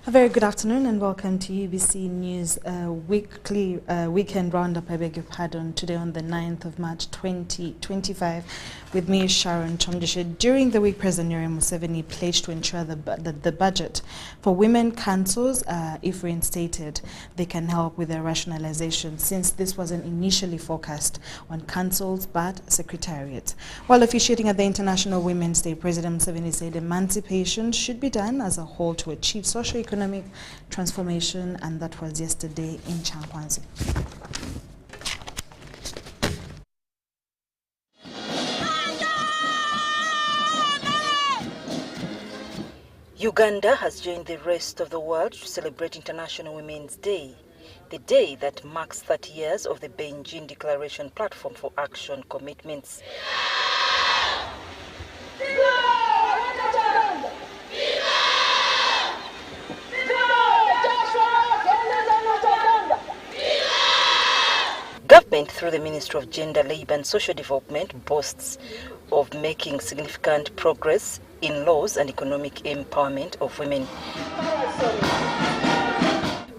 A very good afternoon and welcome to UBC News weekly weekend roundup. I beg your pardon. Today on the 9th of March 2025 with me Sharon Kyomugisha. During the week, President Yoweri Museveni pledged to ensure that the budget for women councils, if reinstated, they can help with their rationalization, since this wasn't initially forecast on councils but secretariats. While officiating at the International Women's Day, President Museveni said emancipation should be done as a whole to achieve socio-economic transformation, and that was yesterday in Chankwanzi. Uganda has joined the rest of the world to celebrate International Women's Day, the day that marks 30 years of the Beijing Declaration Platform for Action Commitments. Government, through the Ministry of Gender, Labour and Social Development, boasts of making significant progress in laws and economic empowerment of women.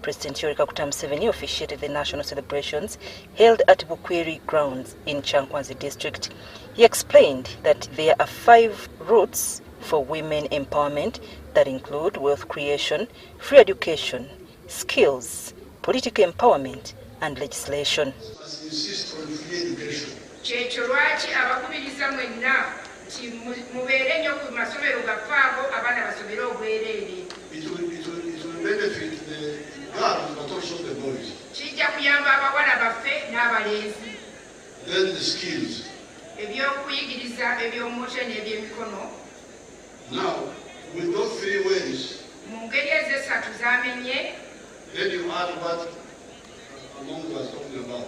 President Yoweri Museveni officiated the national celebrations held at Bukwiri grounds in Chankwanzi district. He explained that there are 5 routes for women empowerment that include wealth creation, free education, skills, political empowerment, and legislation. Insist on free education. It will benefit the girls but also the boys. Then the skills. Now, with those 3 ways, then you add what Among was talking about.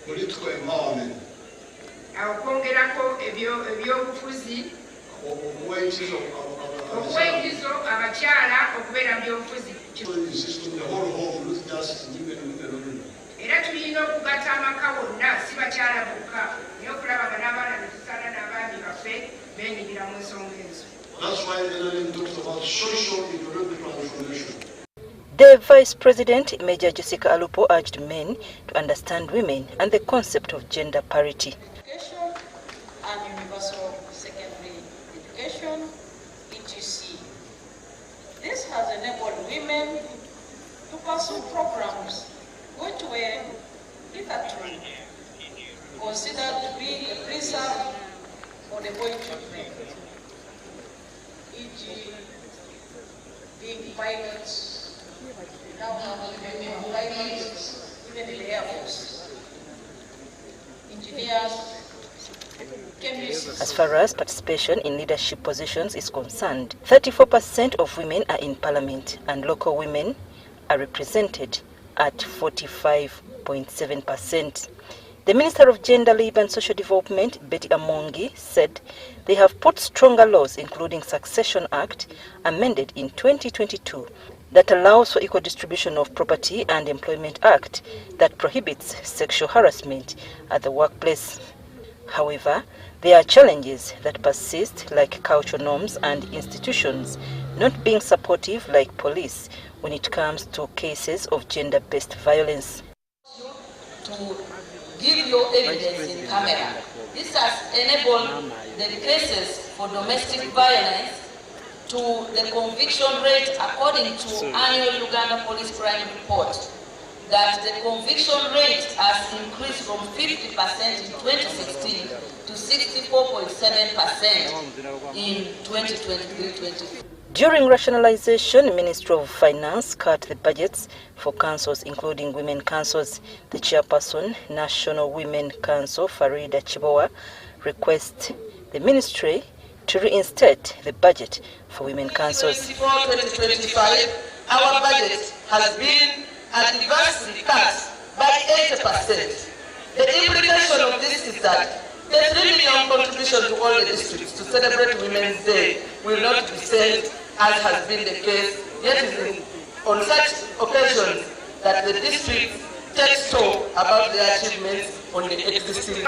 Political empowerment. Insist on the whole home, not just women only. That's why the learning talks about social economic transformation. The Vice President, Major Jessica Alupo, urged men to understand women and the concept of gender parity. Education and universal secondary education, etc. This has enabled women to pursue programs which were hitherto considered to be a preserve for the boy children, e.g. being pilots. We now have women pilots, even in the Air Force, engineers, chemists. As far as participation in leadership positions is concerned, 34% of women are in parliament and local women are represented at 45.7%. The Minister of Gender, Labour and Social Development, Betty Amongi, said they have put stronger laws, including Succession Act, amended in 2022, that allows for equal distribution of property, and Employment Act that prohibits sexual harassment at the workplace. However, there are challenges that persist, like cultural norms and institutions not being supportive, like police, when it comes to cases of gender-based violence. To give your evidence in camera. This has enabled the cases for domestic violence to the conviction rate, according to annual Uganda Police Crime Report, that the conviction rate has increased from 50% in 2016 to 64.7% in 2023-24. During rationalization, Ministry of Finance cut the budgets for councils, including women councils. The chairperson, National Women Council, Farida Chibowa, requests the ministry to reinstate the budget for women councils. 2024-2025, our budget has been adversely cut by 80%. The implication of this is that the 3 million contribution to all the districts to celebrate Women's Day will not be sent, as has been the case, yet it is on such occasions that the district takes stock about their achievements on the existing.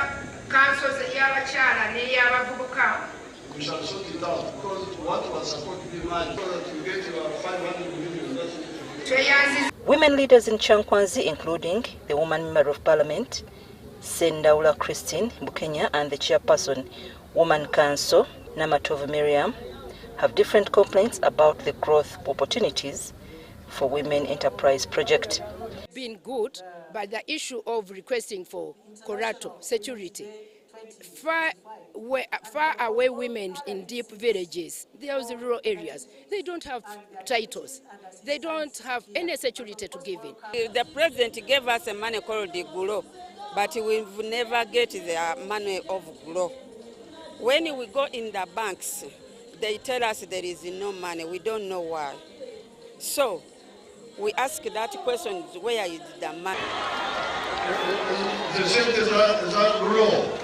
Councils y'abakyala n'ey'abavubuka we shall sort it out, because what was supposed to be mine, so that you get your 500 million, that's it. Women leaders in Chankwanzi, including the woman member of parliament, Sendaula Christine Bukenya, and the chairperson, Woman Council, Namatova Miriam, have different complaints about the growth opportunities for Women Enterprise Project. Been good, but the issue of requesting for collateral security, far away women in deep villages, those rural areas, they don't have titles. They don't have any security to give in. The president gave us a money called the GULO, but we've never get the money of GULO. When we go in the banks, they tell us there is no money. We don't know why. So we ask that question, where is the money? The same as that law.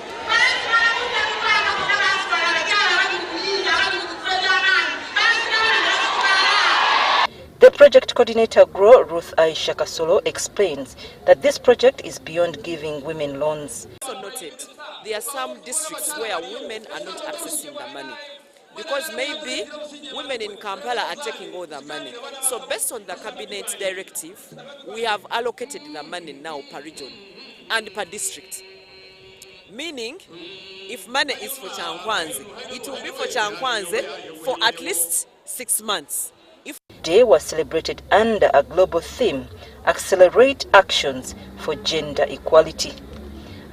The project coordinator, GROW, Ruth Aisha Kasolo, explains that this project is beyond giving women loans. Also noted, there are some districts where women are not accessing the money because maybe women in Kampala are taking all the money. So based on the cabinet directive, we have allocated the money now per region and per district. Meaning, if money is for Chankwanzi, it will be for Chankwanzi for at least 6 months. Day was celebrated under a global theme, Accelerate Actions for Gender Equality.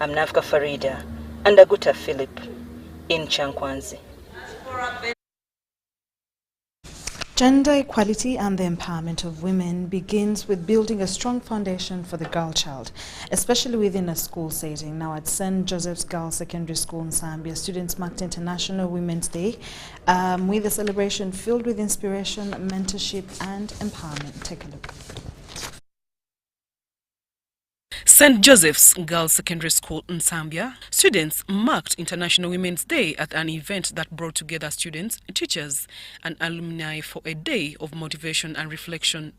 I'm Navka Farida and Aguta Philip in Chankwanzi. Gender equality and the empowerment of women begins with building a strong foundation for the girl child, especially within a school setting. Now at St. Joseph's Girls Secondary School in Zambia, students marked International Women's Day with a celebration filled with inspiration, mentorship and empowerment. Take a look. St. Joseph's Girls Secondary School in Zambia, students marked International Women's Day at an event that brought together students, teachers and alumni for a day of motivation and reflection.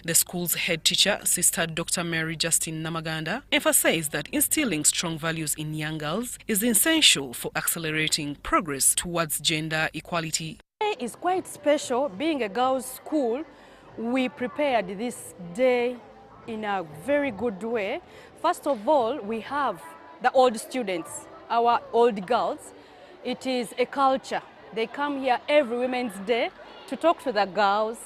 The school's head teacher, Sister Dr. Mary Justine Namaganda, emphasized that instilling strong values in young girls is essential for accelerating progress towards gender equality. Today is quite special. Being a girls' school, we prepared this day in a very good way. First of all, we have the old students, our old girls. It is a culture. They come here every Women's Day to talk to the girls,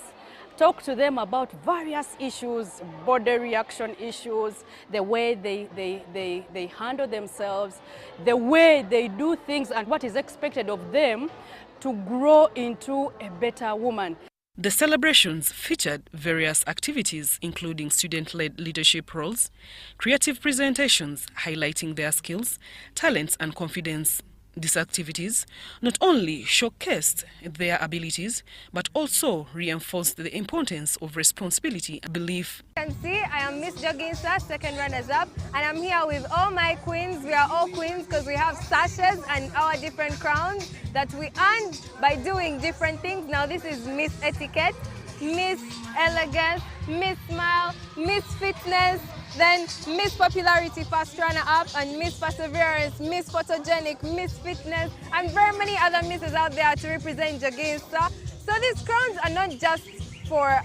talk to them about various issues, body reaction issues, the way they handle themselves, the way they do things and what is expected of them to grow into a better woman. The celebrations featured various activities, including student-led leadership roles, creative presentations highlighting their skills, talents and confidence. These activities not only showcased their abilities, but also reinforced the importance of responsibility and belief. You can see I am Miss Joginsa, second runners-up, and I'm here with all my queens. We are all queens because we have sashes and our different crowns that we earned by doing different things. Now this is Miss Etiquette, Miss Elegance, Miss Smile, Miss Fitness, then Miss Popularity First Runner-Up, and Miss Perseverance, Miss Photogenic, Miss Fitness, and very many other misses out there to represent Joginsa. So these crowns are not just for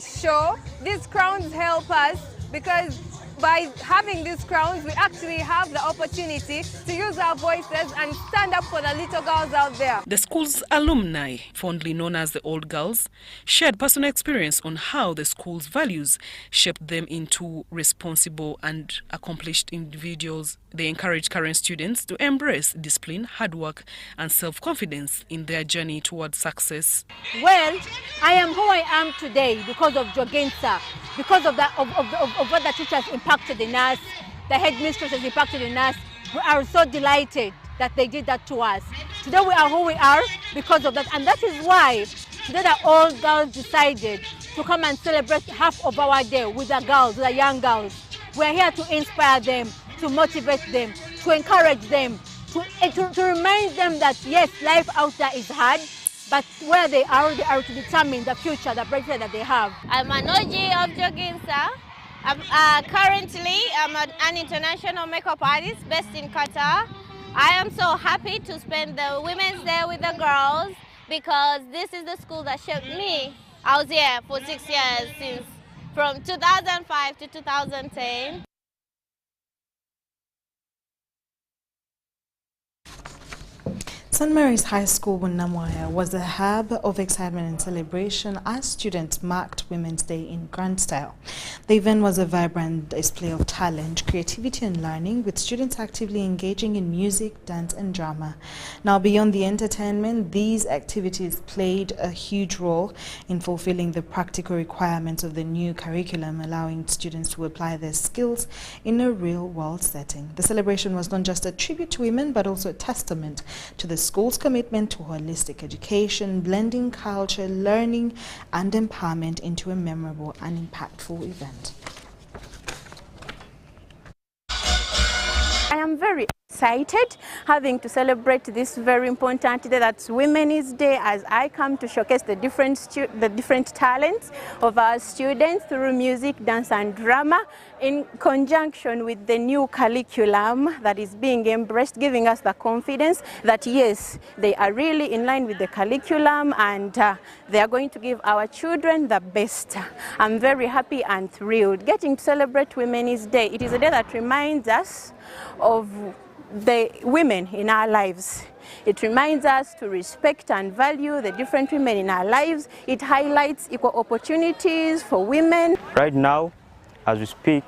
show. These crowns help us because by having these crowns, we actually have the opportunity to use our voices and stand up for the little girls out there. The school's alumni, fondly known as the Old Girls, shared personal experience on how the school's values shaped them into responsible and accomplished individuals. They encourage current students to embrace discipline, hard work, and self-confidence in their journey towards success. Well, I am who I am today because of Joginsa, because of what the teachers impacted in us, the headmistress has impacted in us. We are so delighted that they did that to us. Today we are who we are because of that, and that is why today the Old Girls decided to come and celebrate half of our day with the girls, with the young girls. We are here to inspire them, to motivate them, to encourage them, to remind them that yes, life out there is hard, but where they are to determine the future, the bright future that they have. I'm an OG of Joginsa. Currently, I'm an international makeup artist based in Qatar. I am so happy to spend the Women's Day with the girls because this is the school that shaped me. I was here for 6 years, since from 2005 to 2010. St. Mary's High School in Namwaya was a hub of excitement and celebration as students marked Women's Day in grand style. The event was a vibrant display of talent, creativity and learning, with students actively engaging in music, dance and drama. Now, beyond the entertainment, these activities played a huge role in fulfilling the practical requirements of the new curriculum, allowing students to apply their skills in a real-world setting. The celebration was not just a tribute to women, but also a testament to the school's commitment to holistic education, blending culture, learning and empowerment into a memorable and impactful event. I am very excited having to celebrate this very important day, that's Women's Day, as I come to showcase the different talents of our students through music, dance and drama in conjunction with the new curriculum that is being embraced, giving us the confidence that yes, they are really in line with the curriculum and they are going to give our children the best. I'm very happy and thrilled getting to celebrate Women's Day. It is a day that reminds us of the women in our lives. It reminds us to respect and value the different women in our lives. It highlights equal opportunities for women. Right now, as we speak,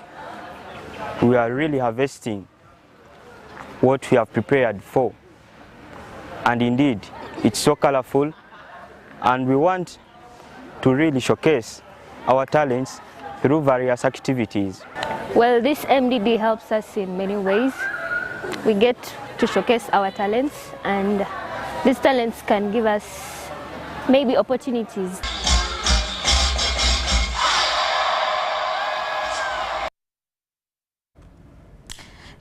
we are really harvesting what we have prepared for. And indeed, it's so colorful, and we want to really showcase our talents through various activities. Well, this MDD helps us in many ways. We get to showcase our talents, and these talents can give us maybe opportunities.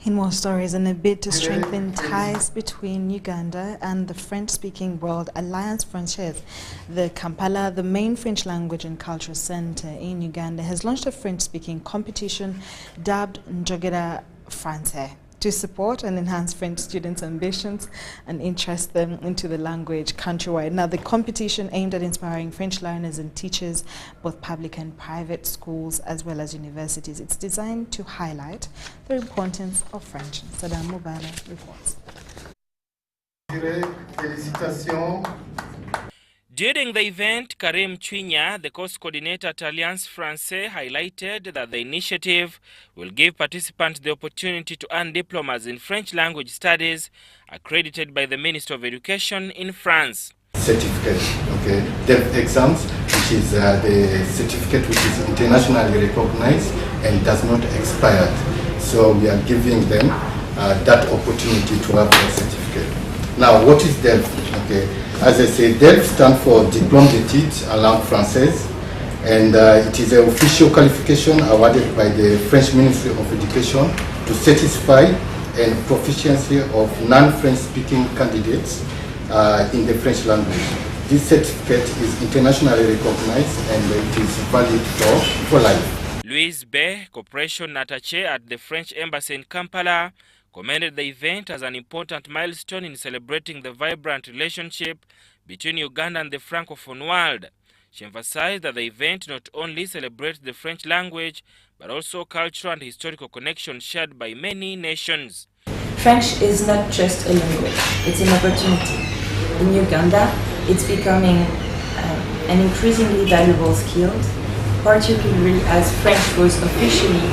In more stories, in a bid to strengthen ties between Uganda and the French-speaking world, Alliance Française, the Kampala, the main French language and cultural center in Uganda, has launched a French-speaking competition dubbed Njogera Français to support and enhance French students' ambitions and interest them into the language countrywide. Now, the competition aimed at inspiring French learners and teachers, both public and private schools, as well as universities. It's designed to highlight the importance of French. Sadam Mubala reports. During the event, Karim Chwinya, the course coordinator at Alliance Française, highlighted that the initiative will give participants the opportunity to earn diplomas in French language studies accredited by the Ministry of Education in France. Certificate, okay, DEF exams, which is the certificate which is internationally recognized and does not expire. So we are giving them that opportunity to have a certificate. Now, what is DEF? Okay. As I say, DEF stands for Diplôme d'études en langue française, and it is an official qualification awarded by the French Ministry of Education to satisfy and proficiency of non-French speaking candidates in the French language. This certificate is internationally recognized and it is valid for life. Louise Bay, Corporation Attaché at the French Embassy in Kampala, commended the event as an important milestone in celebrating the vibrant relationship between Uganda and the Francophone world. She emphasized that the event not only celebrates the French language, but also cultural and historical connections shared by many nations. French is not just a language, it's an opportunity. In Uganda, it's becoming an increasingly valuable skill, particularly as French was officially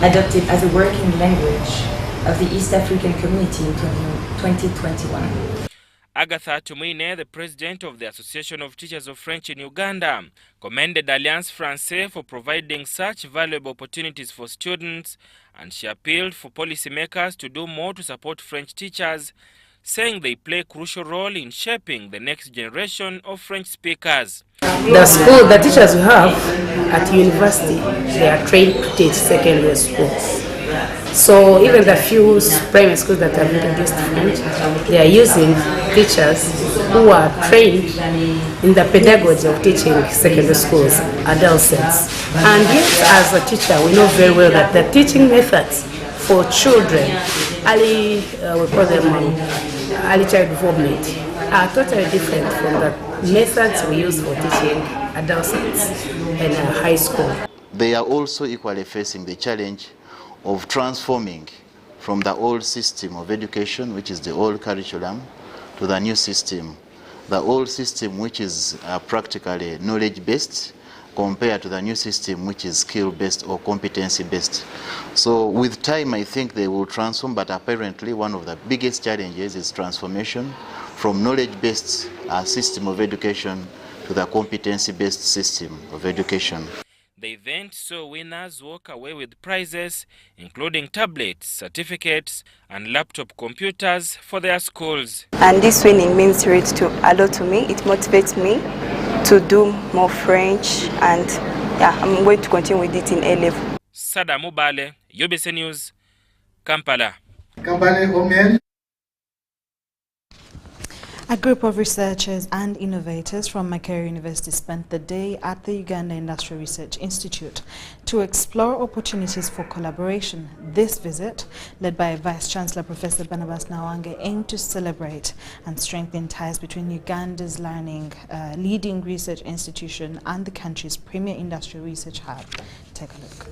adopted as a working language of the East African community in 2021. Agatha Tumwine, the president of the Association of Teachers of French in Uganda, commended Alliance Française for providing such valuable opportunities for students, and she appealed for policymakers to do more to support French teachers, saying they play a crucial role in shaping the next generation of French speakers. The teachers we have at university, they are trained to teach secondary schools. So even the few primary schools that have introduced French, they are using teachers who are trained in the pedagogy of teaching secondary schools, adolescents. And yes, as a teacher, we know very well that the teaching methods for children, early, we call them early child development, are totally different from the methods we use for teaching adolescents in high school. They are also equally facing the challenge of transforming from the old system of education, which is the old curriculum, to the new system. The old system, which is practically knowledge-based, compared to the new system, which is skill-based or competency-based. So with time, I think they will transform, but apparently one of the biggest challenges is transformation from knowledge-based system of education to the competency-based system of education. The event saw winners walk away with prizes, including tablets, certificates, and laptop computers for their schools. And this winning means a lot to me. It motivates me to do more French, and yeah, I'm going to continue with it in A level. Sada Mubale, UBC News, Kampala. A group of researchers and innovators from Makerere University spent the day at the Uganda Industrial Research Institute to explore opportunities for collaboration. This visit, led by Vice Chancellor Professor Barnabas Nawange, aimed to celebrate and strengthen ties between Uganda's leading research institution and the country's premier industrial research hub. Take a look.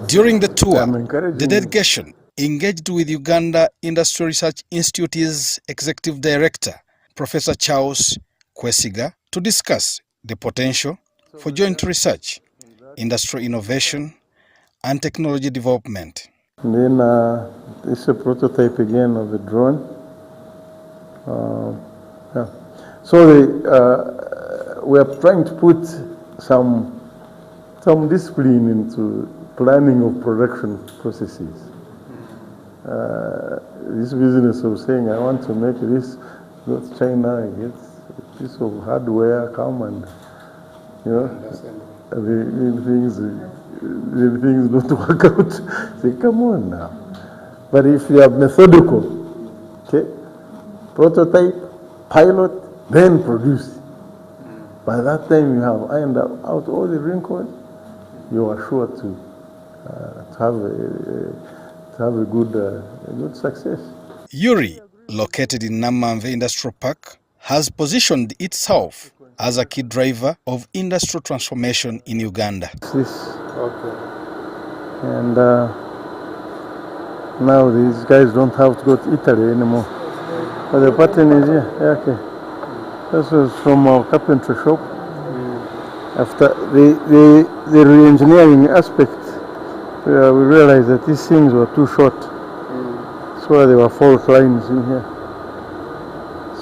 During the tour, the delegation engaged with Uganda Industrial Research Institute's Executive Director, Professor Charles Kwesiga, to discuss the potential for joint research, industrial innovation, and technology development. And then this is a prototype again of the drone. Yeah. So we are trying to put some discipline into planning of production processes. This business of saying I want to make this, go to China, get a piece of hardware, come and the things don't work out. Say, come on now. But if you are methodical, okay, prototype, pilot, then produce. By that time you have ironed out all the wrinkles, you are sure to have a good success. URI, located in Namamve Industrial Park, has positioned itself as a key driver of industrial transformation in Uganda. Okay. And now these guys don't have to go to Italy anymore. But the pattern is here. Yeah, okay. This was from our carpentry shop. After the re-engineering aspect, we realized that these things were too short. So there were fault lines in here.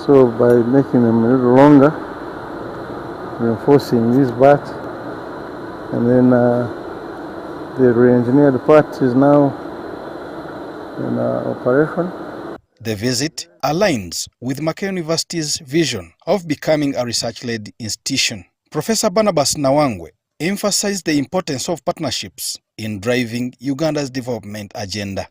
So by making them a little longer, reinforcing this part, and then the re-engineered part is now in operation. The visit aligns with Makerere University's vision of becoming a research-led institution. Professor Barnabas Nawange emphasized the importance of partnerships in driving Uganda's development agenda.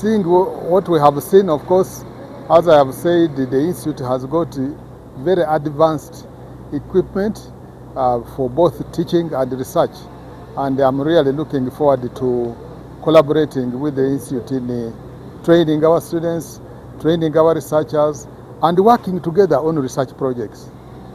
Seeing what we have seen, of course, as I have said, the institute has got very advanced equipment for both teaching and research. And I'm really looking forward to collaborating with the institute in training our students, training our researchers, and working together on research projects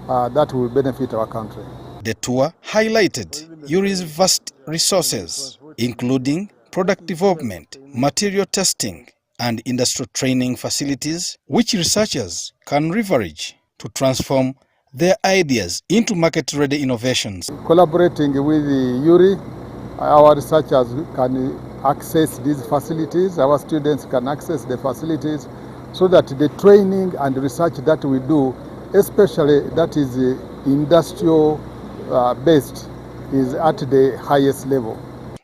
that will benefit our country. The tour highlighted URI's vast resources, including product development, material testing, and industrial training facilities, which researchers can leverage to transform their ideas into market-ready innovations. Collaborating with the URI, our researchers can access these facilities, our students can access the facilities, so that the training and research that we do, especially that is industrial based, is at the highest level.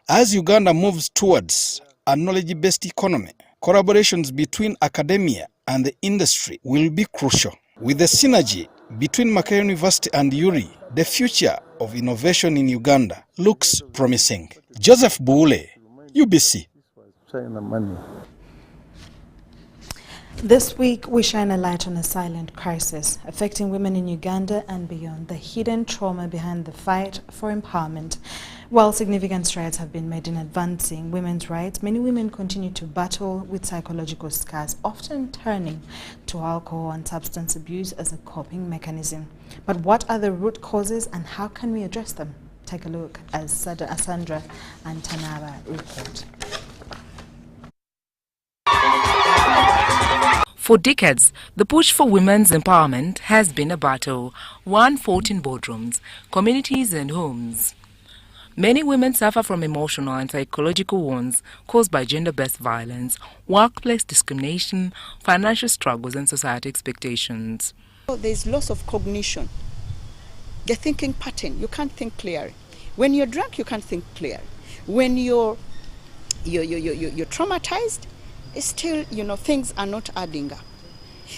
As Uganda moves towards a knowledge-based economy, collaborations between academia and the industry will be crucial. With the synergy between Makerere University and URI, the future of innovation in Uganda looks promising. Joseph Buule, UBC. China money. This week, we shine a light on a silent crisis affecting women in Uganda and beyond, the hidden trauma behind the fight for empowerment. While significant strides have been made in advancing women's rights, many women continue to battle with psychological scars, often turning to alcohol and substance abuse as a coping mechanism. But what are the root causes and how can we address them? Take a look as Sandra and Tanaba report. For decades, the push for women's empowerment has been a battle, won fought in boardrooms, communities and homes. Many women suffer from emotional and psychological wounds caused by gender-based violence, workplace discrimination, financial struggles and society expectations. There's loss of cognition, the thinking pattern. You can't think clearly. When you're drunk, you can't think clearly. When you're traumatized, still, things are not adding up.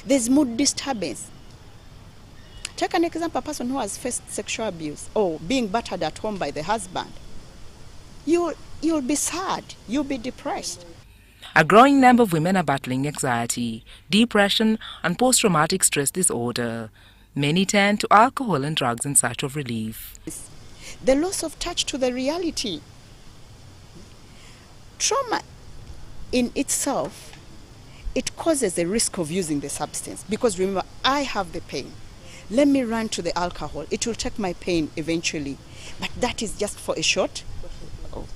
There's mood disturbance. Take an example, a person who has faced sexual abuse or being battered at home by the husband. You'll be sad, you'll be depressed. A growing number of women are battling anxiety, depression and post-traumatic stress disorder. Many turn to alcohol and drugs in search of relief. The loss of touch to the reality. Trauma in itself, it causes a risk of using the substance, because remember, I have the pain. Let me run to the alcohol. It will take my pain eventually, but that is just for a short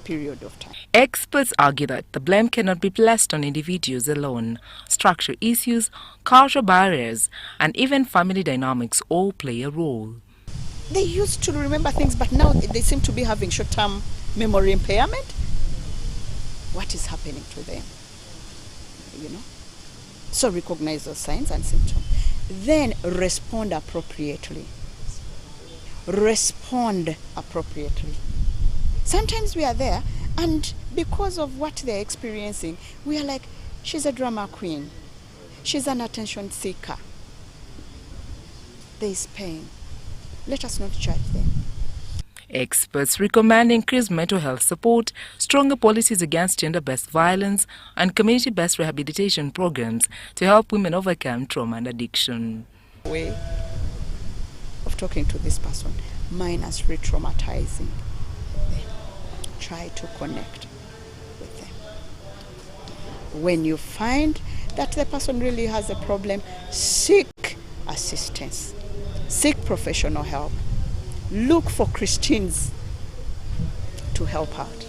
period of time. Experts argue that the blame cannot be placed on individuals alone. Structural issues, cultural barriers, and even family dynamics all play a role. They used to remember things, but now they seem to be having short-term memory impairment. What is happening to them? So recognize those signs and symptoms. Then respond appropriately. Respond appropriately. Sometimes we are there, and because of what they're experiencing, we are like, she's a drama queen. She's an attention seeker. There is pain. Let us not judge them. Experts recommend increased mental health support, stronger policies against gender-based violence, and community-based rehabilitation programs to help women overcome trauma and addiction. Way of talking to this person, minus re-traumatizing them. Try to connect with them. When you find that the person really has a problem, seek assistance, seek professional help. Look for Christians to help out.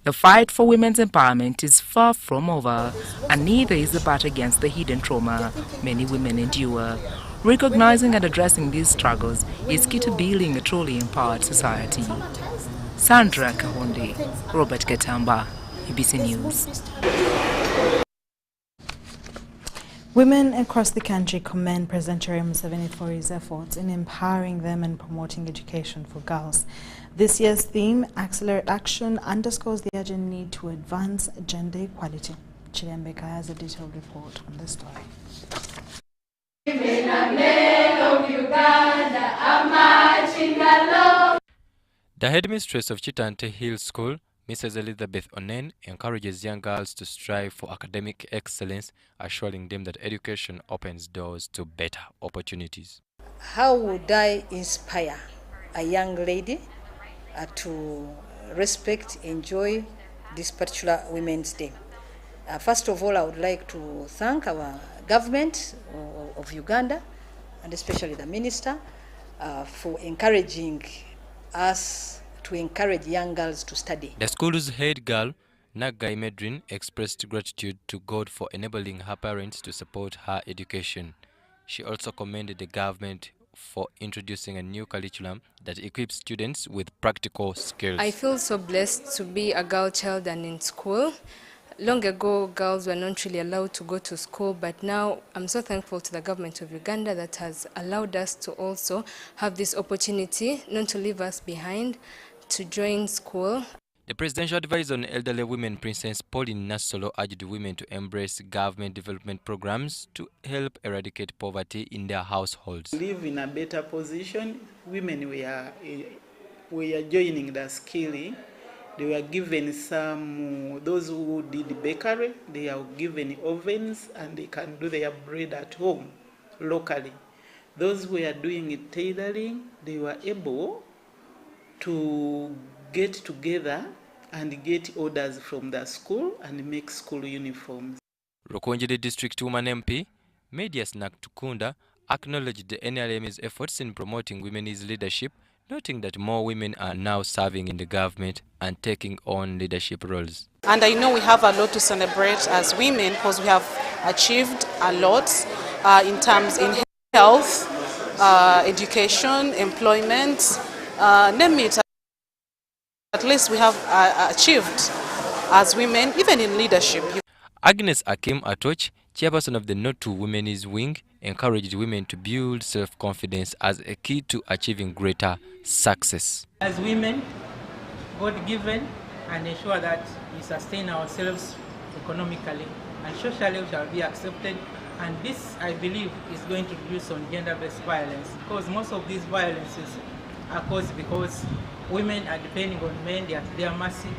The fight for women's empowerment is far from over, and neither is the battle against the hidden trauma many women endure. Recognizing and addressing these struggles is key to building a truly empowered society. Sandra Kahonde, Robert Ketamba, ABC News. Women across the country commend President Yoweri Museveni for his efforts in empowering them and promoting education for girls. This year's theme, Accelerate Action, underscores the urgent need to advance gender equality. Chilembeka has a detailed report on this story. Women and men of Uganda are marching along. The headmistress of Chitante Hill School, Mrs. Elizabeth Onen, encourages young girls to strive for academic excellence, assuring them that education opens doors to better opportunities. How would I inspire a young lady to respect, enjoy this particular Women's Day? First of all, I would like to thank our government of Uganda, and especially the minister, for encouraging us to encourage young girls to study. The school's head girl, Nagai Medrin, expressed gratitude to God for enabling her parents to support her education. She also commended the government for introducing a new curriculum that equips students with practical skills. I feel so blessed to be a girl child and in school. Long ago, girls were not really allowed to go to school, but now I'm so thankful to the government of Uganda that has allowed us to also have this opportunity, not to leave us behind, to join school. The presidential advisor on elderly women, Princess Pauline Nasolo, urged women to embrace government development programs to help eradicate poverty in their households. Live in a better position. Women, we are joining the skilling They were given some, those who did bakery, they are given ovens and they can do their bread at home, locally. Those who are doing tailoring, they were able to get together and get orders from the school and make school uniforms. Rukungiri District Woman MP, Medias Naktukunda, acknowledged the NRM's efforts in promoting women's leadership, noting that more women are now serving in the government and taking on leadership roles. And I know we have a lot to celebrate as women because we have achieved a lot in terms in health, education, employment, name it. At least we have achieved as women, even in leadership. Agnes Akim Atoch, chairperson of the No to Women's Wing, encouraged women to build self-confidence as a key to achieving greater success. As women, God-given, and ensure that we sustain ourselves economically and socially, we shall be accepted. And this, I believe, is going to reduce on gender-based violence, because most of these violences are caused because women are depending on men, they are at their mercy.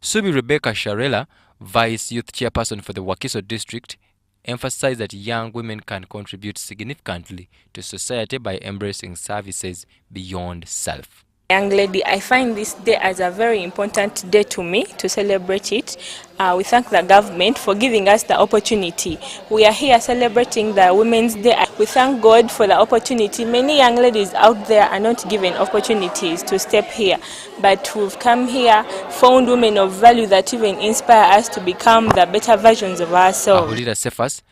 Subi Rebecca Sharela, Vice Youth Chairperson for the Wakiso District, emphasized that young women can contribute significantly to society by embracing services beyond self. Young lady, I find this day as a very important day to me to celebrate it. We thank the government for giving us the opportunity. We are here celebrating the Women's Day. We thank God for the opportunity. Many young ladies out there are not given opportunities to step here, but we've come here, found women of value that even inspire us to become the better versions of ourselves. Ahulira Cephas,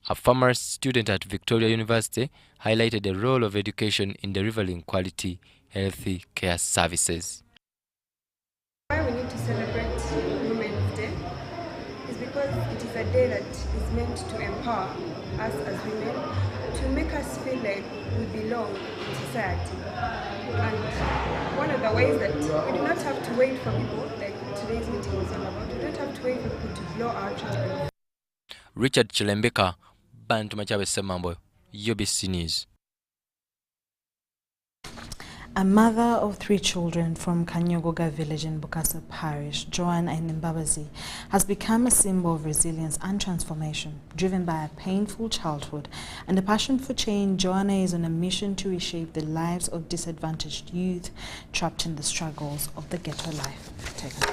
a former student at Victoria University, highlighted the role of education in delivering quality healthy care services. Why we need to celebrate Women's Day is because it is a day that is meant to empower us as women, to make us feel like we belong in society. And one of the ways that we do not have to wait for people, like today's meeting was all about, we don't have to wait for people to blow our trumpet. Richard Chilembeka, Bantu Machabe Semambo, UBC News. A mother of 3 children from Kanyogoga village in Bukasa Parish, Joanna Mbabazi, has become a symbol of resilience and transformation. Driven by a painful childhood and a passion for change, Joanna is on a mission to reshape the lives of disadvantaged youth trapped in the struggles of the ghetto life. Take it.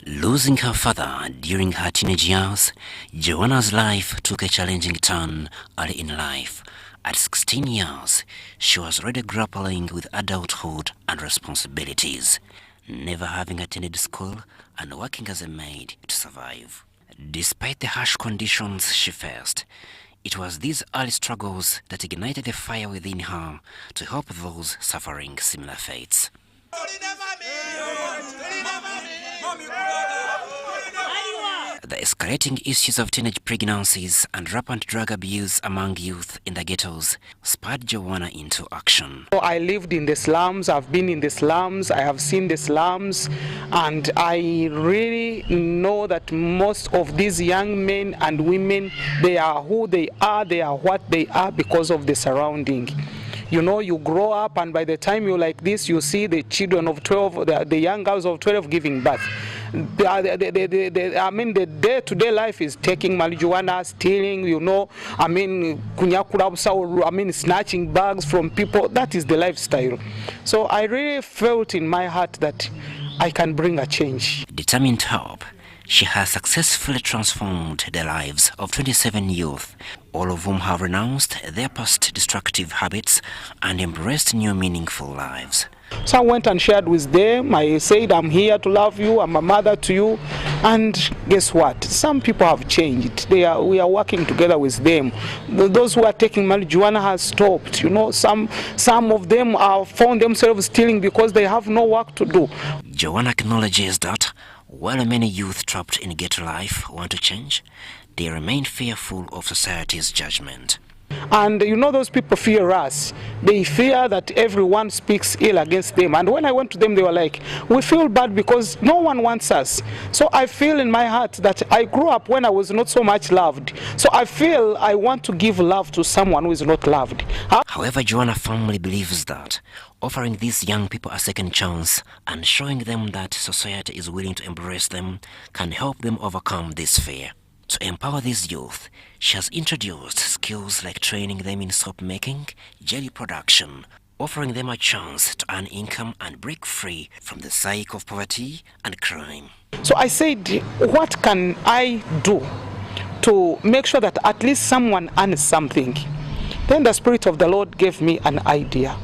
Losing her father during her teenage years, Joanna's life took a challenging turn early in life. At 16 years, she was already grappling with adulthood and responsibilities, never having attended school and working as a maid to survive. Despite the harsh conditions she faced, it was these early struggles that ignited the fire within her to help those suffering similar fates. The escalating issues of teenage pregnancies and rampant drug abuse among youth in the ghettos spurred Joanna into action. I lived in the slums, I've been in the slums, I have seen the slums, and I really know that most of these young men and women, they are who they are what they are because of the surrounding. You know, you grow up and by the time you're like this, you see the children of 12, the young girls of 12 giving birth. I mean, the day-to-day life is taking marijuana, stealing, you know, I mean, snatching bags from people. That is the lifestyle. So I really felt in my heart that I can bring a change. Determined to help, she has successfully transformed the lives of 27 youth, all of whom have renounced their past destructive habits and embraced new meaningful lives. So I went and shared with them. I said, I'm here to love you, I'm a mother to you. And guess what? Some people have changed. We are working together with them. Those who are taking marijuana has stopped. You know, some of them have found themselves stealing because they have no work to do. Joanna acknowledges that while many youth trapped in ghetto life want to change, they remain fearful of society's judgment. And you know, those people fear us. They fear that everyone speaks ill against them. And when I went to them, they were like, we feel bad because no one wants us. So I feel in my heart that I grew up when I was not so much loved. So I feel I want to give love to someone who is not loved. However, Joanna firmly believes that offering these young people a second chance and showing them that society is willing to embrace them can help them overcome this fear. To empower these youth, she has introduced skills like training them in soap making, jelly production, offering them a chance to earn income and break free from the cycle of poverty and crime. So I said, what can I do to make sure that at least someone earns something? Then the Spirit of the Lord gave me an idea.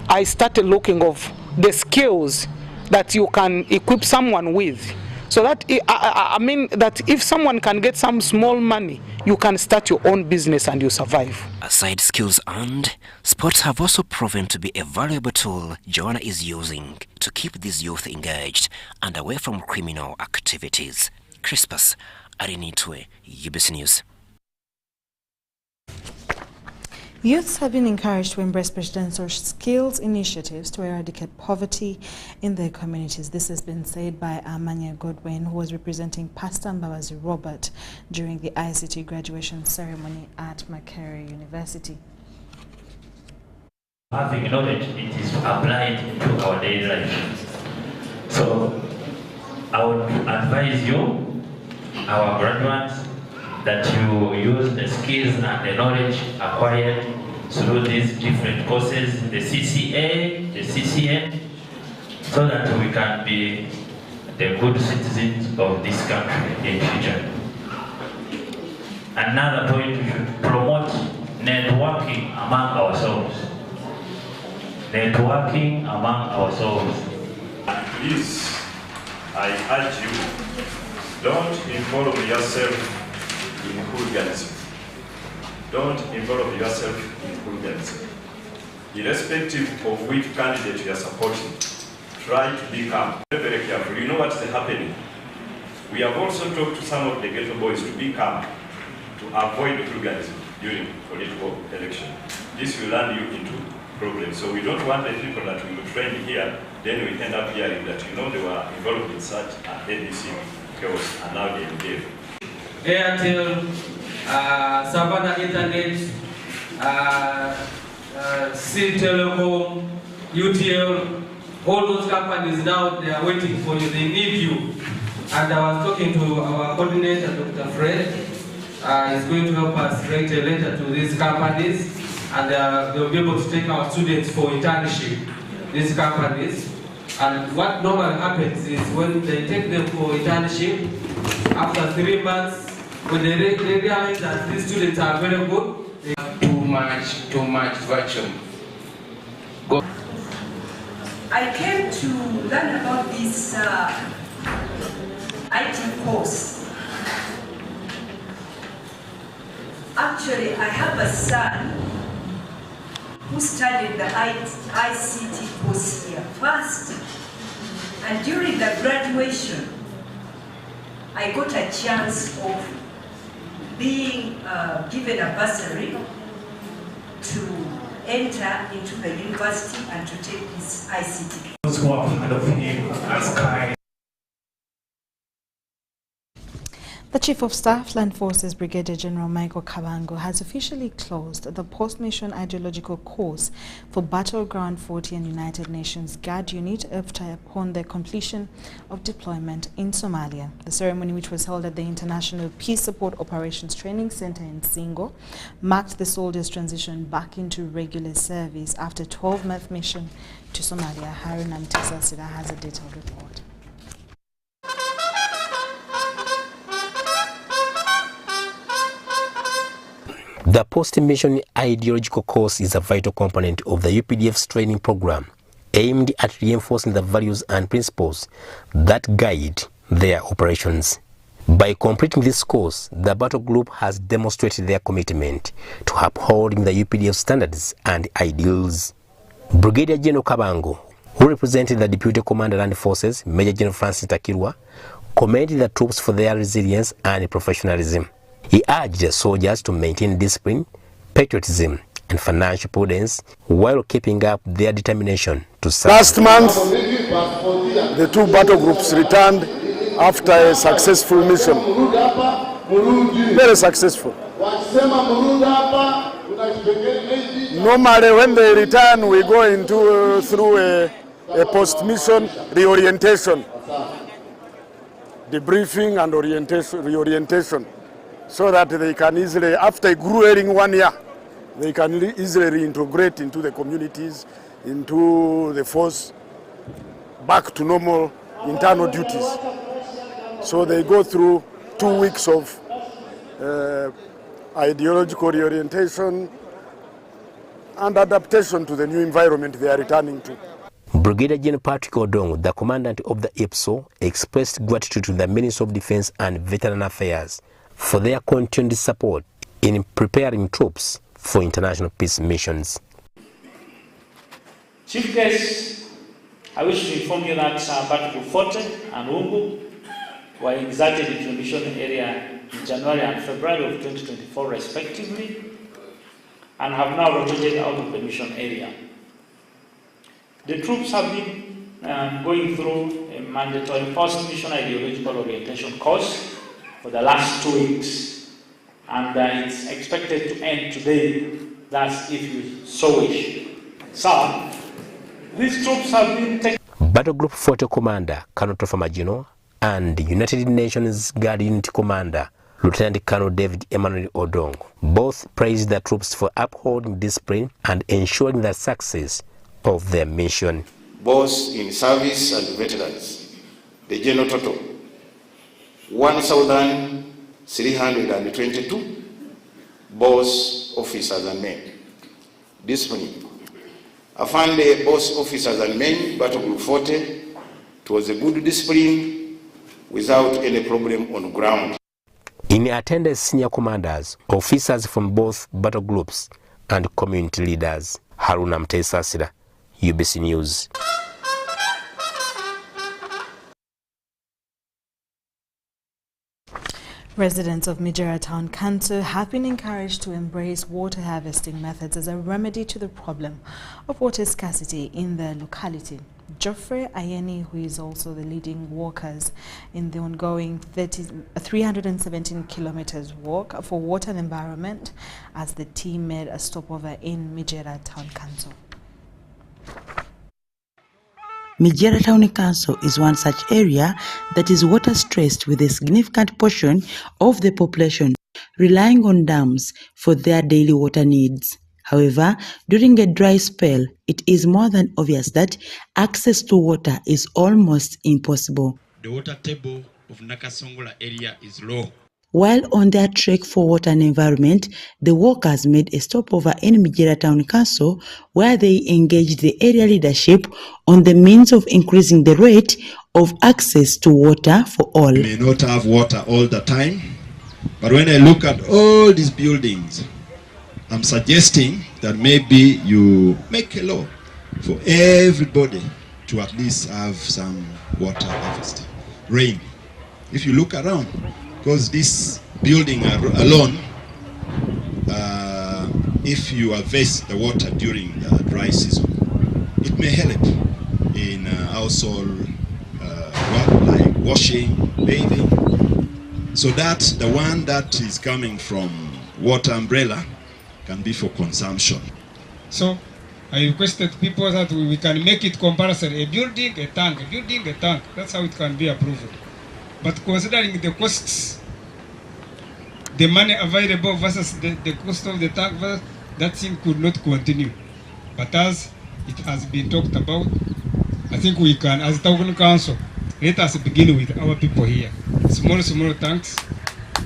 I started looking of the skills that you can equip someone with. So that, I mean, that if someone can get some small money, you can start your own business and you survive. Aside skills earned, sports have also proven to be a valuable tool Joanna is using to keep these youth engaged and away from criminal activities. Crispus Arinitwe, UBC News. Youths have been encouraged to embrace presidential skills initiatives to eradicate poverty in their communities. This has been said by Amanya Godwin, who was representing Pastor Mbabazi Robert during the ICT graduation ceremony at Makerere University. Having knowledge, it is applied into our daily life. So I would advise you, our graduates, that you use the skills and the knowledge acquired through these different courses, the CCA, the CCN, so that we can be the good citizens of this country in future. Another point, we should promote networking among ourselves. Networking among ourselves. Please, I urge you, don't involve yourself in hooliganism. Don't involve yourself in hooliganism. Irrespective of which candidate you are supporting, try to be calm. Very, very careful. You know what is happening. We have also talked to some of the ghetto boys to be calm, to avoid hooliganism during political election. This will land you into problems. So we don't want the people that we will train here, then we end up hearing that, you know, they were involved in such ABC chaos and now they engage. Airtel, Savannah Internet, C Telecom, UTL, all those companies now, they are waiting for you, they need you. And I was talking to our coordinator, Dr. Fred. He's going to help us write a letter to these companies, and they'll be able to take our students for internship, these companies. And what normally happens is when they take them for internship, after 3 months, when they realize that these students are very good, they have too much virtue. I came to learn about this IT course. Actually, I have a son who studied the ICT course here first. And during the graduation, I got a chance of being given a bursary to enter into the university and to take this ICT. Those who are part of him as kind. The Chief of Staff, Land Forces Brigadier General Michael Kabango, has officially closed the post-mission ideological course for Battleground 40 and United Nations Guard Unit upon their completion of deployment in Somalia. The ceremony, which was held at the International Peace Support Operations Training Center in Singo, marked the soldiers' transition back into regular service after a 12-month mission to Somalia. Harun Amtisa Sida has a detailed report. The post-mission ideological course is a vital component of the UPDF's training program, aimed at reinforcing the values and principles that guide their operations. By completing this course, the battle group has demonstrated their commitment to upholding the UPDF standards and ideals. Brigadier General Kabango, who represented the Deputy Commander Land Forces, Major General Francis Takirwa, commended the troops for their resilience and professionalism. He urged the soldiers to maintain discipline, patriotism and financial prudence while keeping up their determination to serve. Last month, the two battle groups returned after a successful mission. Very successful. Normally when they return, we go through a post-mission reorientation, debriefing and reorientation, so that they can easily, after grueling 1 year, they can easily reintegrate into the communities, into the force, back to normal internal duties. So they go through 2 weeks of ideological reorientation and adaptation to the new environment they are returning to. Brigadier General Patrick Odong, the commandant of the IPSO, expressed gratitude to the Ministry of Defense and Veteran Affairs for their continued support in preparing troops for international peace missions. Chief Guest, I wish to inform you that Battle Group Forte and Ungu were exerted into a mission area in January and February of 2024 respectively, and have now rotated out of the mission area. The troops have been going through a mandatory post-mission ideological orientation course for the last 2 weeks, and it's expected to end today, that's if you so wish. So, these troops have been taken. Battle Group Forte Commander Colonel Tofamagino and United Nations Guard Unit Commander Lieutenant Colonel David Emmanuel Odong both praised the troops for upholding discipline and ensuring the success of their mission. Both in service and veterans, the general total 1,322, both officers and men. Discipline. I found both officers and men, Battle Group Forte, it was a good discipline without any problem on ground. In attendance, senior commanders, officers from both battle groups, and community leaders. Haruna Mtesasira, UBC News. Residents of Mijera Town Council have been encouraged to embrace water harvesting methods as a remedy to the problem of water scarcity in their locality. Geoffrey Ayeni, who is also the leading workers in the ongoing 317 kilometers walk for water and environment, as the team made a stopover in Mijera Town Council. Mijera Town Council is one such area that is water stressed, with a significant portion of the population relying on dams for their daily water needs. However, during a dry spell, it is more than obvious that access to water is almost impossible. The water table of Nakasongola area is low. While on their trek for water and environment, the workers made a stopover in Mijera Town Council, where they engaged the area leadership on the means of increasing the rate of access to water for all. We may not have water all the time, but when I look at all these buildings, I'm suggesting that maybe you make a law for everybody to at least have some water harvesting. Rain. If you look around, because this building alone, if you harvest the water during the dry season, it may help in household work like washing, bathing, so that the one that is coming from water umbrella can be for consumption. So I requested people that we can make it comparison, a building, a tank, a building, a tank. That's how it can be approved. But considering the costs, the money available versus the cost of the tank, that thing could not continue. But as it has been talked about, I think we can, as Town Council, let us begin with our people here. Small tanks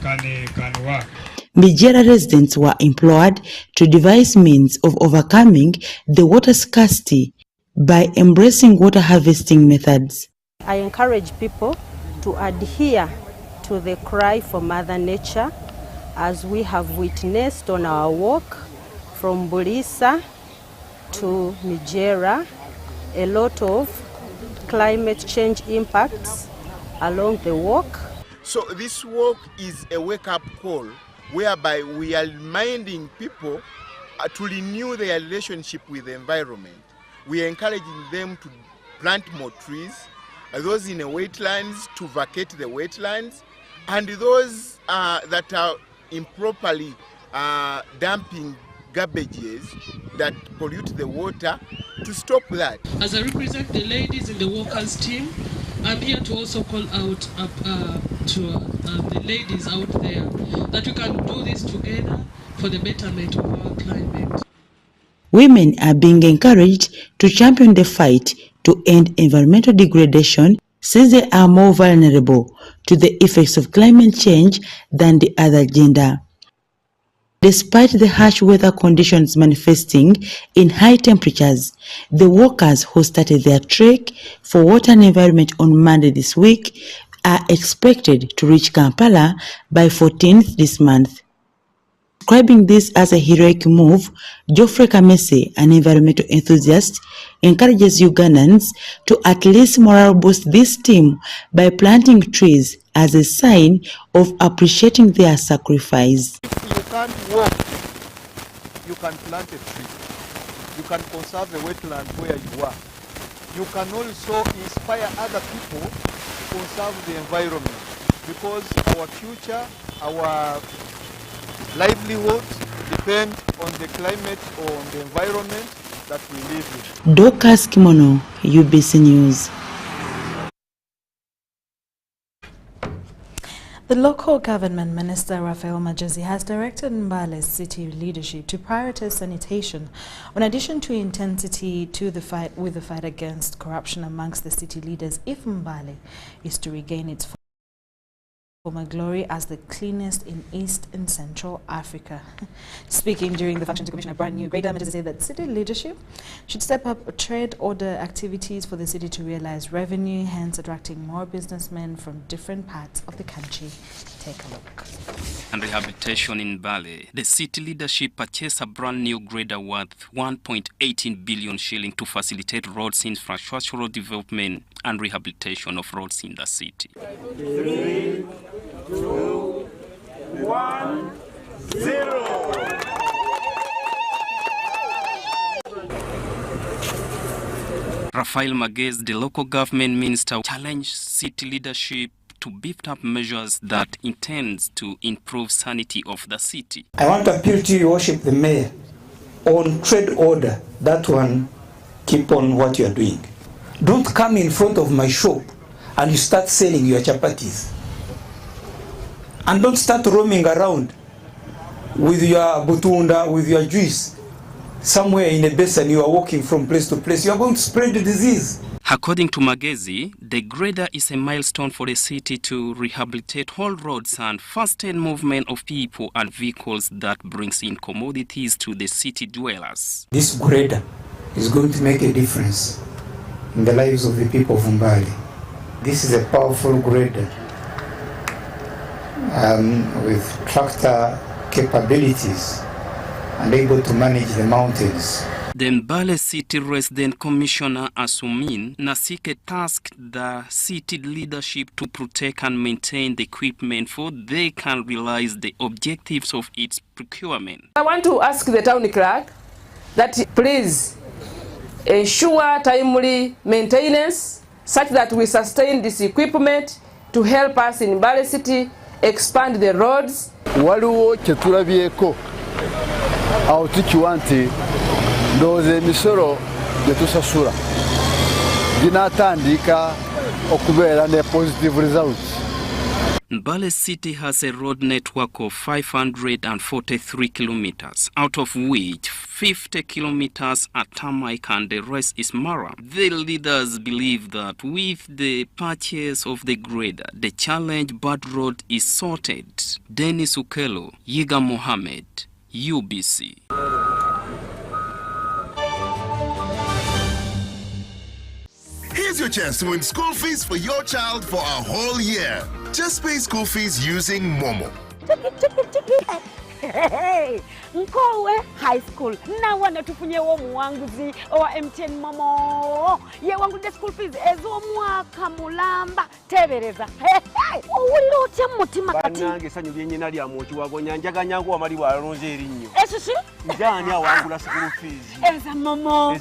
can work. Mijera residents were implored to devise means of overcoming the water scarcity by embracing water harvesting methods. I encourage people to adhere to the cry for Mother Nature, as we have witnessed on our walk from Bulisa to Mijera, a lot of climate change impacts along the walk. So this walk is a wake-up call whereby we are reminding people to renew their relationship with the environment. We are encouraging them to plant more trees, those in the wetlands to vacate the wetlands, and those that are improperly dumping garbages that pollute the water, to stop that. As I represent the ladies in the workers team, I'm here to also call out to the ladies out there that we can do this together for the betterment of our climate. Women are being encouraged to champion the fight to end environmental degradation, since they are more vulnerable to the effects of climate change than the other gender. Despite the harsh weather conditions manifesting in high temperatures, the workers who started their trek for water and environment on Monday this week are expected to reach Kampala by 14th this month. Describing this as a heroic move, Geoffrey Kamese, an environmental enthusiast, encourages Ugandans to at least morale boost this team by planting trees as a sign of appreciating their sacrifice. If you can't walk, you can plant a tree. You can conserve the wetland where you are. You can also inspire other people to conserve the environment, because our future, our livelihood depend on the climate or on the environment that we live in. Dorcas Kimono, UBC News. The local government minister Raphael Majezi has directed Mbale's city leadership to prioritize sanitation, in addition to intensity to the fight against corruption amongst the city leaders, if Mbale is to regain its former glory as the cleanest in East and Central Africa. Speaking during the function to commission a brand new grade, Majezi said that city leadership should step up trade order activities for the city to realize revenue, hence attracting more businessmen from different parts of the country. Take a look. And rehabilitation in Mbale, the city leadership purchased a brand new grader worth 1.18 billion shilling to facilitate roads infrastructural development and rehabilitation of roads in the city. 3, 2, 1, 0. Raphael Magez, the local government minister, challenged city leadership to beef up measures that intends to improve sanity of the city. I want to appeal to you, worship the mayor, on trade order. That one, keep on what you are doing. Don't come in front of my shop and you start selling your chapatis. And don't start roaming around with your butunda, with your juice. Somewhere in a basin you are walking from place to place. You are going to spread the disease. According to Magezi, the grader is a milestone for the city to rehabilitate all roads and fasten movement of people and vehicles that brings in commodities to the city dwellers. This grader is going to make a difference in the lives of the people of Mbale. This is a powerful grader with tractor capabilities and able to manage the mountains. The Mbale City Resident Commissioner Asumin Nasike tasked the city leadership to protect and maintain the equipment for they can realize the objectives of its procurement. I want to ask the town clerk that please ensure timely maintenance such that we sustain this equipment to help us in Mbale City expand the roads. Waliwo kyetulabyeko awo tukiwa nti ndowooza emisolo gye tusasula ginaatandika okubeera ne positive results. Mbale City has a road network of 543 kilometers, out of which 50 kilometers are tarmac and the rest is mara. The leaders believe that with the purchase of the grader, the challenge bad road is sorted. Dennis Ukelo, Yiga Mohammed, UBC. Here's your chance to win school fees for your child for a whole year. Just pay school fees using Momo. Hey, Nkowe High School. Na wana tufunye wo muwanguzi wa MTN Momo. Ye wangu de school fees ezo mwaka mulamba tebereza. owulira otya mu mutima kati bannange essanyu lyennyina lya mu kiwagonya njaganya ngu amali bwalonze erinnyo esisi njaani awangula school fees eza momo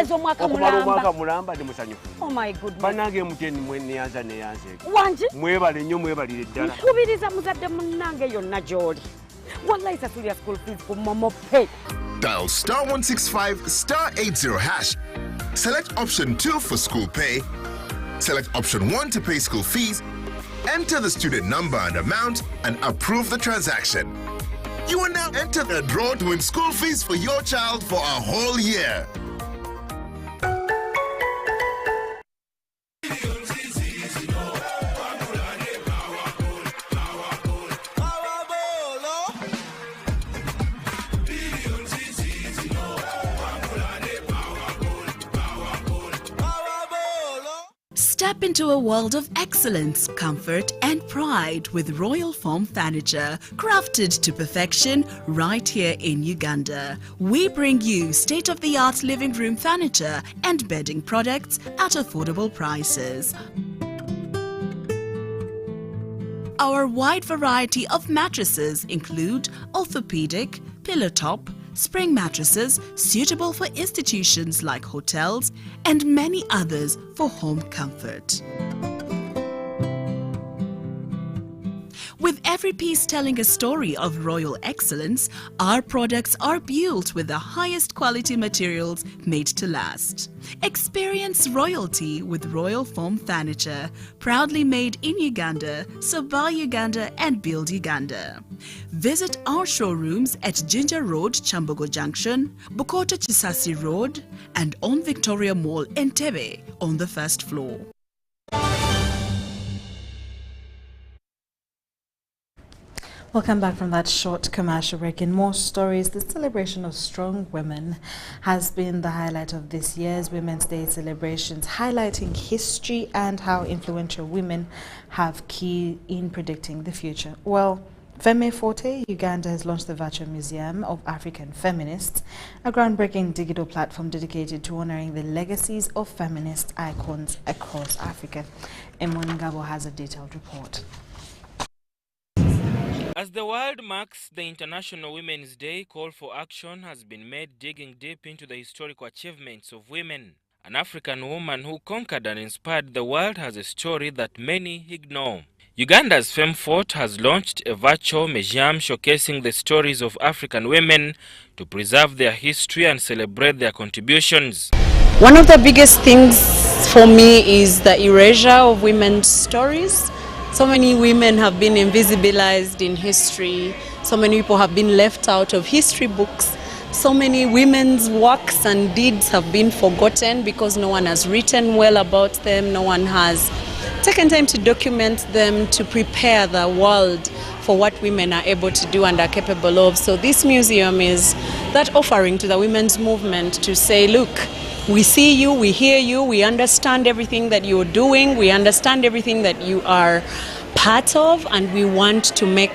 ezo omwaka mulamba ndi musanyufu oh my goodness bannange muteni neyanza wangi mwebale nnyo mwebalire ddala nkubiriza muzadde munnange yonna gy'oli wallahi sasulira school fees ku momo pay. Dial *165 *80 hash. Select option 2 for school pay. Select option 1 to pay school fees. Enter the student number and amount and approve the transaction. You are now entered a draw to win school fees for your child for a whole year. Step into a world of excellence, comfort and pride with Royal Foam Furniture, crafted to perfection right here in Uganda. We bring you state-of-the-art living room furniture and bedding products at affordable prices. Our wide variety of mattresses include orthopedic, pillow top, spring mattresses suitable for institutions like hotels, and many others for home comfort. With every piece telling a story of royal excellence, our products are built with the highest quality materials made to last. Experience royalty with Royal Foam Furniture, proudly made in Uganda, so buy Uganda and build Uganda. Visit our showrooms at Ginger Road, Chambogo Junction, Bukoto Chisasi Road, and on Victoria Mall, Entebbe, on the first floor. Welcome back from that short commercial break. In more stories, the celebration of strong women has been the highlight of this year's Women's Day celebrations, highlighting history and how influential women have key in predicting the future. Well, Femme Forte, Uganda has launched the Virtual Museum of African Feminists, a groundbreaking digital platform dedicated to honoring the legacies of feminist icons across Africa. Emon Ngabo has a detailed report. As the world marks the International Women's Day, call for action has been made digging deep into the historical achievements of women. An African woman who conquered and inspired the world has a story that many ignore. Uganda's Femme Forte has launched a virtual museum showcasing the stories of African women to preserve their history and celebrate their contributions. One of the biggest things for me is the erasure of women's stories. So many women have been invisibilized in history. So many people have been left out of history books. So many women's works and deeds have been forgotten because no one has written well about them. No one has taken time to document them, to prepare the world for what women are able to do and are capable of. So this museum is that offering to the women's movement to say, look, we see you, we hear you, we understand everything that you're doing, we understand everything that you are part of, and we want to make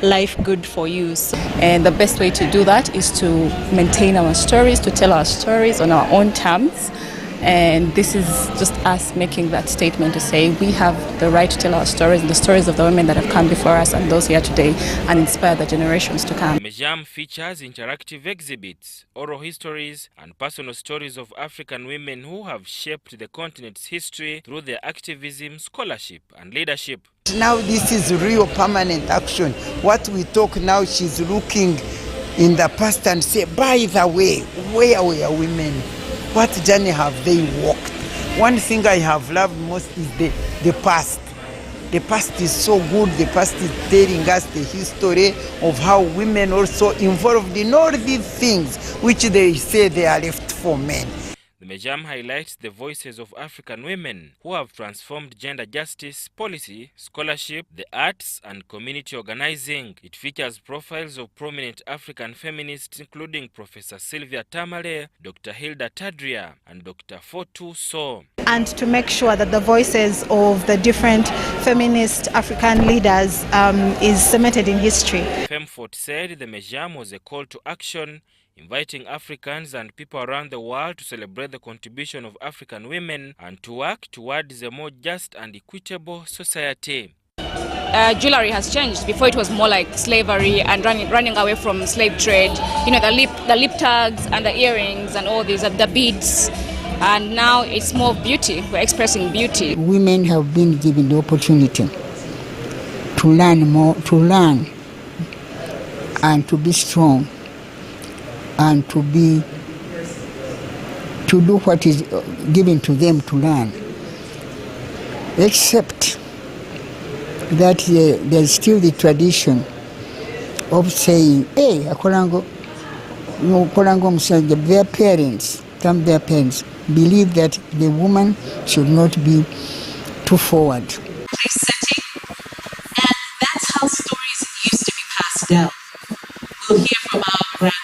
life good for you. And the best way to do that is to maintain our stories, to tell our stories on our own terms. And this is just us making that statement to say we have the right to tell our stories and the stories of the women that have come before us and those here today, and inspire the generations to come. The museum features interactive exhibits, oral histories, and personal stories of African women who have shaped the continent's history through their activism, scholarship, and leadership. Now this is real permanent action. What we talk now, she's looking in the past and say, by the way, where were women? What journey have they walked? One thing I have loved most is the past. The past is so good. The past is telling us the history of how women also involved in all these things which they say they are left for men. The museum highlights the voices of African women who have transformed gender justice, policy, scholarship, the arts, and community organizing. It features profiles of prominent African feminists including Professor Sylvia Tamale, Dr. Hilda Tadria, and Dr. Fotu So. And to make sure that the voices of the different feminist African leaders is cemented in history. Femme Forte said the museum was a call to action, inviting Africans and people around the world to celebrate the contribution of African women and to work towards a more just and equitable society. jewelry has changed. Before it was more like slavery and running away from slave trade. You know, the lip tags and the earrings and all these, the beads. And now it's more beauty. We're expressing beauty. Women have been given the opportunity to learn more, to learn and to be strong and to do what is given to them to learn. Except that there's still the tradition of saying, hey, their parents believe that the woman should not be too forward. Setting, and that's how stories used to be passed down. We'll hear from our grandmother.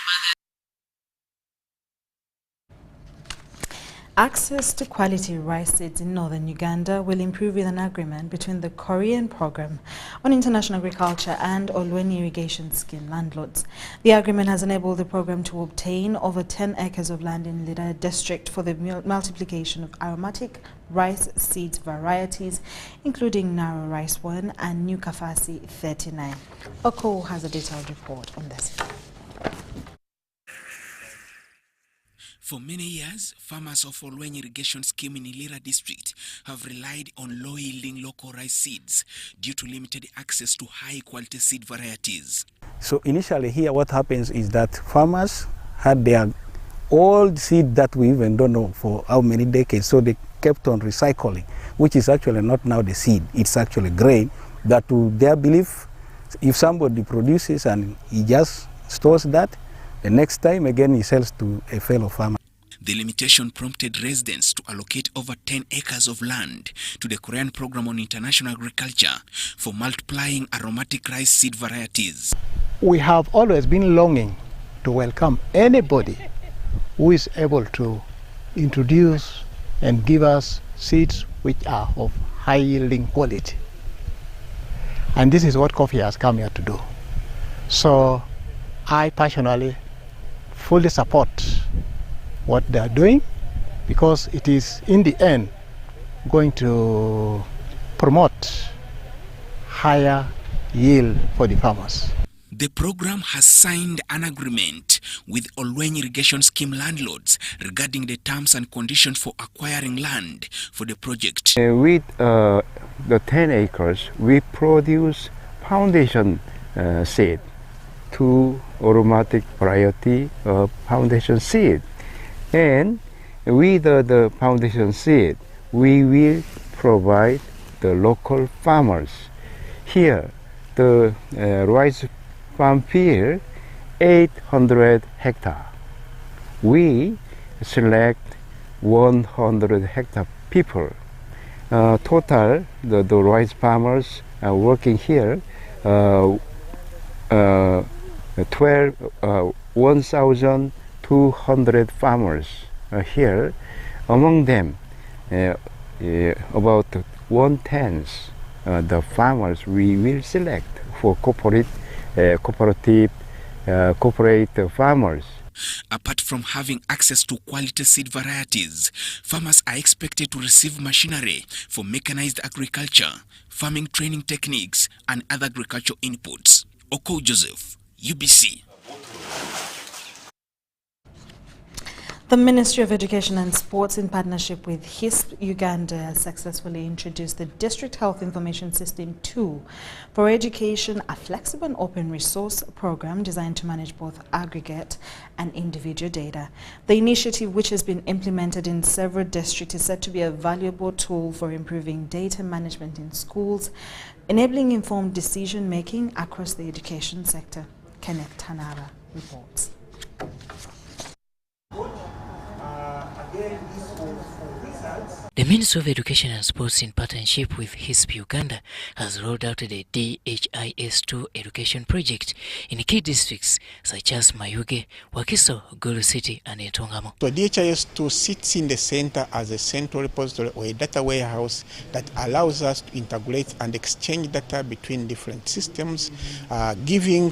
Access to quality rice seeds in northern Uganda will improve with an agreement between the Korean Program on International Agriculture and Olweni Irrigation Scheme landlords. The agreement has enabled the program to obtain over 10 acres of land in Lida district for the multiplication of aromatic rice seeds varieties, including Narrow Rice 1 and New Kafasi 39. Oko has a detailed report on this. For many years, farmers of Olweni Irrigation Scheme in Ilira district have relied on low-yielding local rice seeds due to limited access to high-quality seed varieties. So initially here what happens is that farmers had their old seed that we even don't know for how many decades, so they kept on recycling, which is actually not now the seed, it's actually grain that to their belief, if somebody produces and he just stores that, the next time again he sells to a fellow farmer. The limitation prompted residents to allocate over 10 acres of land to the Korean Program on International Agriculture for multiplying aromatic rice seed varieties. We have always been longing to welcome anybody who is able to introduce and give us seeds which are of high yielding quality. And this is what coffee has come here to do. So I personally fully support what they are doing because it is in the end going to promote higher yield for the farmers. The program has signed an agreement with Olweni Irrigation Scheme landlords regarding the terms and conditions for acquiring land for the project. With the 10 acres, we produce foundation seed, 2 aromatic variety of foundation seed. And with the foundation seed, we will provide the local farmers. Here, the rice farm field, 800 hectares. We select 100 hectare people. Total, the rice farmers working here, 1,200 farmers are here. Among them, about 1/10 the farmers we will select for cooperative farmers. Apart from having access to quality seed varieties, farmers are expected to receive machinery for mechanized agriculture, farming training techniques, and other agricultural inputs. Oko Joseph, UBC. The Ministry of Education and Sports, in partnership with HISP Uganda, has successfully introduced the District Health Information System 2 for Education, a flexible and open resource program designed to manage both aggregate and individual data. The initiative, which has been implemented in several districts, is said to be a valuable tool for improving data management in schools, enabling informed decision-making across the education sector. Kenneth Tanara reports. The Ministry of Education and Sports, in partnership with HISP Uganda, has rolled out the DHIS2 education project in key districts such as Mayuge, Wakiso, Gulu City, and Etongamo. So DHIS2 sits in the center as a central repository or a data warehouse that allows us to integrate and exchange data between different systems, giving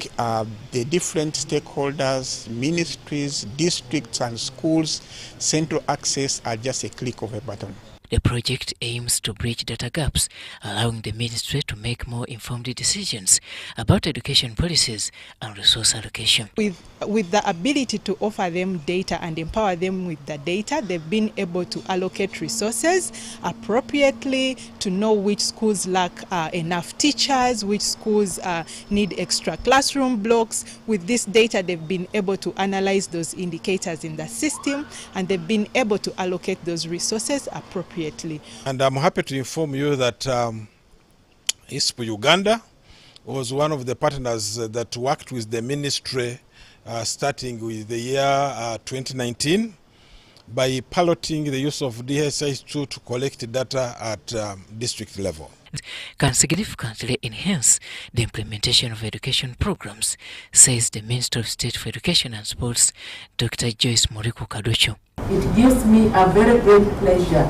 the different stakeholders, ministries, districts, and schools central access at just a click of a button. The project aims to bridge data gaps, allowing the ministry to make more informed decisions about education policies and resource allocation. With the ability to offer them data and empower them with the data, they've been able to allocate resources appropriately, to know which schools lack enough teachers, which schools need extra classroom blocks. With this data, they've been able to analyze those indicators in the system, and they've been able to allocate those resources appropriately. And I'm happy to inform you that ISPU Uganda was one of the partners that worked with the ministry starting with the year 2019 by piloting the use of DSIS2 to collect data at district level. Can significantly enhance the implementation of education programs, says the Minister of State for Education and Sports, Dr. Joyce Moriko Kadocho. It gives me a very great pleasure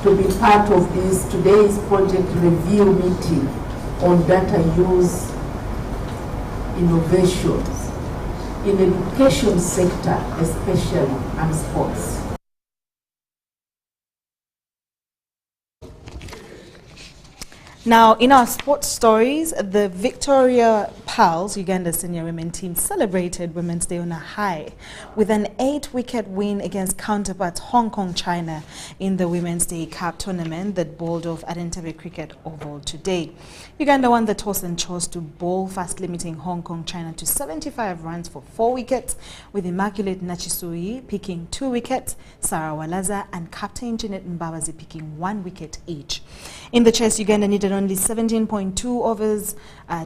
to be part of today's project review meeting on data use innovations in education sector, especially, and sports. Now, in our sports stories, the Victoria Pals, Uganda senior women team, celebrated Women's Day on a high with an 8-wicket win against counterparts Hong Kong China in the Women's Day Cup tournament that bowled off at Entebbe Cricket Oval today. Uganda won the toss and chose to bowl, fast limiting Hong Kong China to 75 runs for 4 wickets, with Immaculate Nachisui picking 2 wickets, Sarah Walaza and Captain Janet Mbabazi picking 1 wicket each. In the chase, Uganda needed only 17.2 overs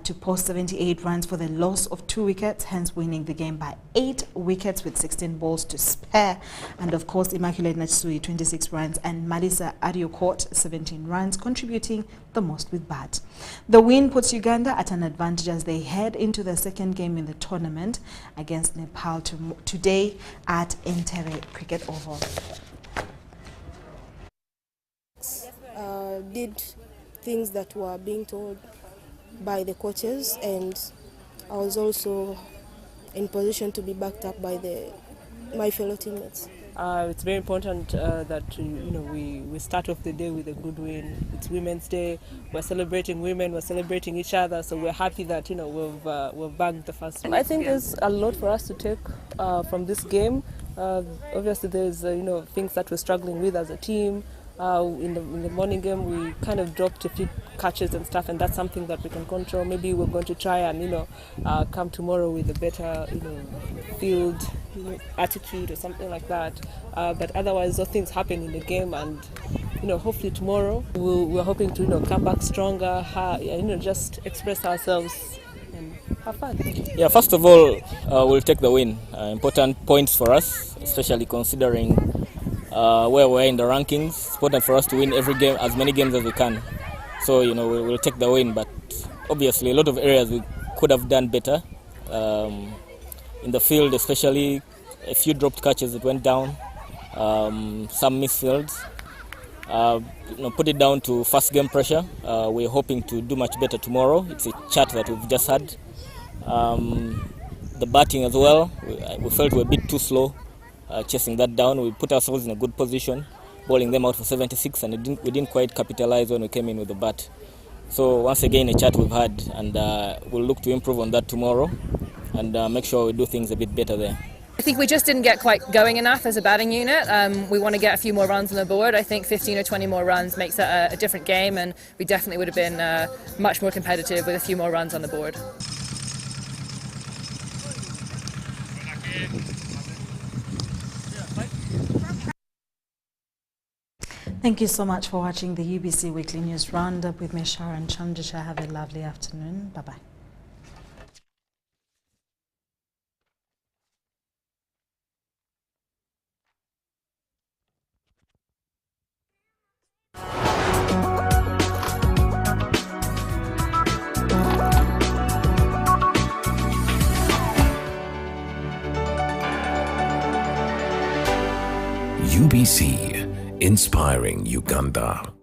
to post 78 runs for the loss of 2 wickets, hence winning the game by 8 wickets with 16 balls to spare. And of course, Immaculate Nachisui 26 runs and Malisa Ariokot 17 runs, contributing the most with bat. The win puts Uganda at an advantage as they head into the second game in the tournament against Nepal today at Entebbe Cricket Oval. Did things that were being told by the coaches, and I was also in position to be backed up by my fellow teammates. It's very important that we start off the day with a good win. It's Women's Day. We're celebrating women. We're celebrating each other. So we're happy that we've bagged the first win. I think there's a lot for us to take from this game. Obviously, there's things that we're struggling with as a team. In the morning game, we kind of dropped a few catches and stuff, and that's something that we can control. Maybe we're going to try and come tomorrow with a better field attitude or something like that. But otherwise, those things happen in the game, and hopefully tomorrow we're hoping to come back stronger. Just express ourselves and have fun. Yeah, first of all, we'll take the win. Important points for us, especially considering where we're in the rankings. It's important for us to win every game, as many games as we can. So we'll take the win, but obviously a lot of areas we could have done better. In the field, especially a few dropped catches that went down, some misfields. Put it down to first game pressure. We're hoping to do much better tomorrow. It's a chat that we've just had. The batting as well, we felt we were a bit too slow. Chasing that down, we put ourselves in a good position, bowling them out for 76, and we didn't quite capitalize when we came in with the bat. So once again, a chat we've had, and we'll look to improve on that tomorrow and make sure we do things a bit better there. I think we just didn't get quite going enough as a batting unit. We want to get a few more runs on the board. I think 15 or 20 more runs makes it a different game, and we definitely would have been much more competitive with a few more runs on the board. Thank you so much for watching the UBC Weekly News Roundup with me, Sharon Kyomugisha. Have a lovely afternoon. Bye-bye. UBC, inspiring Uganda.